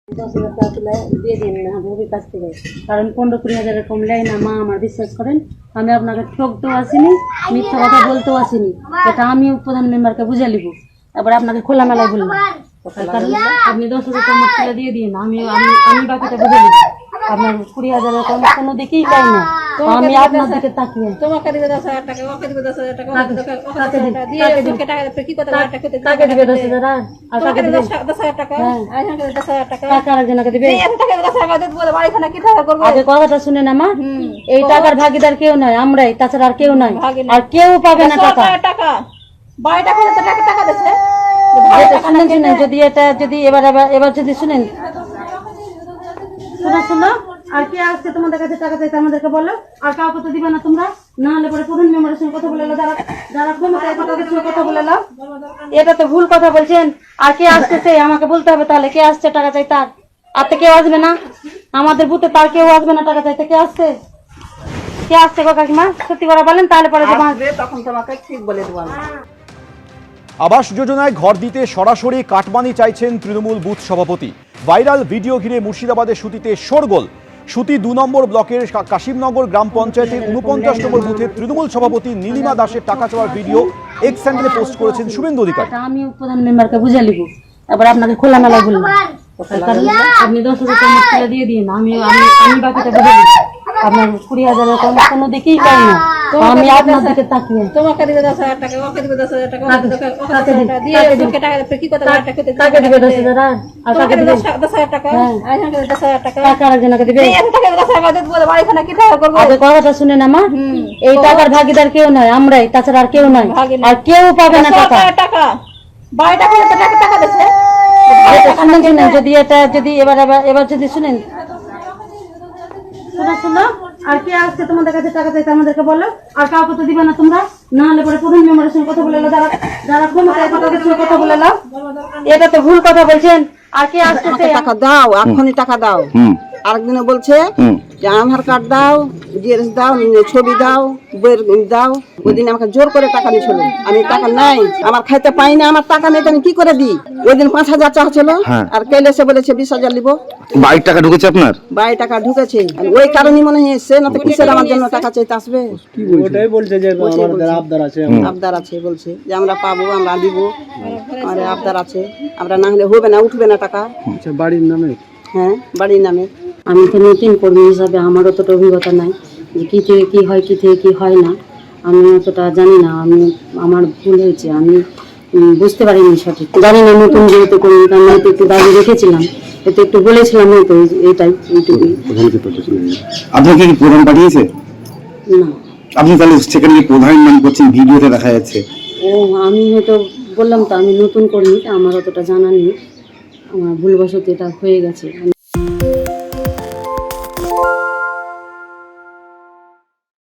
10,000 টাকা তুলে দিয়ে দিন না ভবির কাছ থেকে, কারণ 15-20 কম নেয় না। মা আমার বিশ্বাস করেন, আমি আপনাকে ঠকতেও আসিনি, মিথ্যা কথা বলতেও আসিনি। এটা আমি প্রধান মেম্বারকে বুঝে নিব, এবার আপনাকে খোলামেলায় বললাম। কারণ আপনি 10,000 টাকা তুলে দিয়ে দিন, আমি বাকিটা বুঝে নিব। আপনার 20,000 কম কোনো দিকেই পাই না, আমি আপনার দিকে তাকিয়ে। তোমাকে দিবে 10,000 টাকা, ওকে দিবে 10,000 টাকা, তাকে দিবে 10,000 আর তাকে দিবে 10,000 টাকা, আইখানে 10,000 টাকা, টাকা আরেকজনকে দিবে। এই এত টাকা 10,000 টাকা দিতে বলে বাড়িখানা কি টাকা করব? আগে কথাটা শুনে না মা, এই টাকার ভাগিদার কেউ নাই, আমরাই, তাছাড়া আর কেউ নাই, আর কেউ পাবে না টাকা। টাকা বাড়িটা করে তো টাকা দিচ্ছে। শুনেন, যদি এবার যদি শুনেন, শোনো, আর কে আসছে তোমাদের কাছে টাকা চাইতে আমাদেরকে বলো, আর কাউকে তো দিবে না তোমরা, না হলে পরে প্রধান মেম্বারের সঙ্গে কথা বলে যারা ক্ষমতায় তাদের সঙ্গে কথা বলে নাও। এটা তো ভুল কথা বলছেন। আর কে আসতেছে আমাকে বলতে হবে, তাহলে কে আসছে টাকা চাইতে? আর তো কেউ আসবে না আমাদের বুথে, তার কেউ আসবে না টাকা চাইতে। কে আসছে গো কাকিমা? সত্যি করে বলেন, তাহলে পরে তখন তোমাকে ঠিক বলে দেবো। আবাস যোজনায় ঘর দিতে সরাসরি কাটমানি চাইছেন তৃণমূল বুথ সভাপতি। ভাইরাল ভিডিও ঘিরে মুর্শিদাবাদের সুতিতে শোরগোল। সুতি 2 নম্বর ব্লকের কাশিমনগর গ্রাম পঞ্চায়েতের 49 নম্বর বুথের তৃণমূল সভাপতি নীলিমা দাসের টাকা চাওয়ার ভিডিও এক্স হ্যান্ডেলে পোস্ট করেছেন শুভেন্দু অধিকারী। আমি প্রধান মেম্বারকে বুঝে নিব, এবার আপনাকে খোলামেলায় বললাম। কারণ আপনি 10,000 টাকা তুলে দিয়ে দিন, আমি বাকিটা বুঝে নিব। আপনার 20,000 কম কোনো দিকেই পাই না, আমি আপনার দিকে তাকিয়ে। তোমাকে দিবে 10,000 টাকা, ওকে দিবে 10,000 টাকা, তাকে দিবে 10,000 আর তাকে দিবে 10,000 টাকা, আইখানে 10,000 টাকা, টাকা আরেকজনকে দিবে। এই এত টাকা 10,000 টাকা দিতে বলে বাড়িখানা কি টাকা করব? আগে কথাটা শুনে না মা, এই টাকার ভাগিদার কেউ নাই, আমরাই, তাছাড়া আর কেউ নাই, আর কেউ পাবে না টাকা। টাকা বাড়িটা করে তো টাকা দিচ্ছে। শুনেন, যদি এবার যদি শুনেন, শোনো, আর কে আসছে তোমাদের কাছে টাকা চাইতে আমাদেরকে বলো, আর কাউকে তো দিবে না তোমরা, না হলে পরে প্রধান মেম্বারের সঙ্গে কথা বলে নাও, যারা ক্ষমতায় তাদের সঙ্গে কথা বলে নাও। এটা তো ভুল কথা বলছেন। আর কে আসতেছে? টাকা দাও, এখনই টাকা দাও। আরেকদিনে বলছে যে আধার কার্ড দাও, জিএস দাও, ছবি দাও, বইয়ের দাও। ওই দিন আমাকে জোর করে টাকা নিয়েছিল, আমি টাকা নাই, আমার খাইতে পাই না, আমার টাকা নেই, আমি কি করে দিই? ওই দিন 5,000 চাওয়া ছিল, আর কেলে এসে বলেছে 20,000 নিব। বাড়ির টাকা ঢুকেছে আপনার? বাড়ির টাকা ঢুকেছে, ওই কারণে মনে হয় এসছে, না তো কিসের আমার জন্য টাকা চাইতে আসবে? ওটাই বলছে যে আমাদের আবদার আছে, আবদার আছে বলছে যে আমরা পাবো, আমরা দিব, আমাদের আবদার আছে, আমরা না হলে হবে না, উঠবে না টাকা। আচ্ছা, বাড়ির নামে? হ্যাঁ, বাড়ির নামে। আমি তো নতুন কর্মী হিসাবে আমার অতটা অভিজ্ঞতা নাই যে কি থেকে কি হয়, কি থেকে কি হয় না, আমি অতটা জানি না। আমার ভুল হয়েছে, আমি বুঝতে পারিনি সঠিক, জানি না। নতুন যেহেতু কর্মী, আমি হয়তো একটু দাবি রেখেছিলাম, এতে একটু বলেছিলাম, হয়তো এইটুকুই। আপনাকে কি প্রধান পাঠিয়েছে? না, আপনি তাহলে সেখানে প্রধান নাম করছেন, ভিডিওতে দেখা যাচ্ছে। ও আমি হয়তো বললাম তো, আমি নতুন কর্মী, আমার অতটা জানা নেই, আমার ভুলবশত এটা হয়ে গেছে।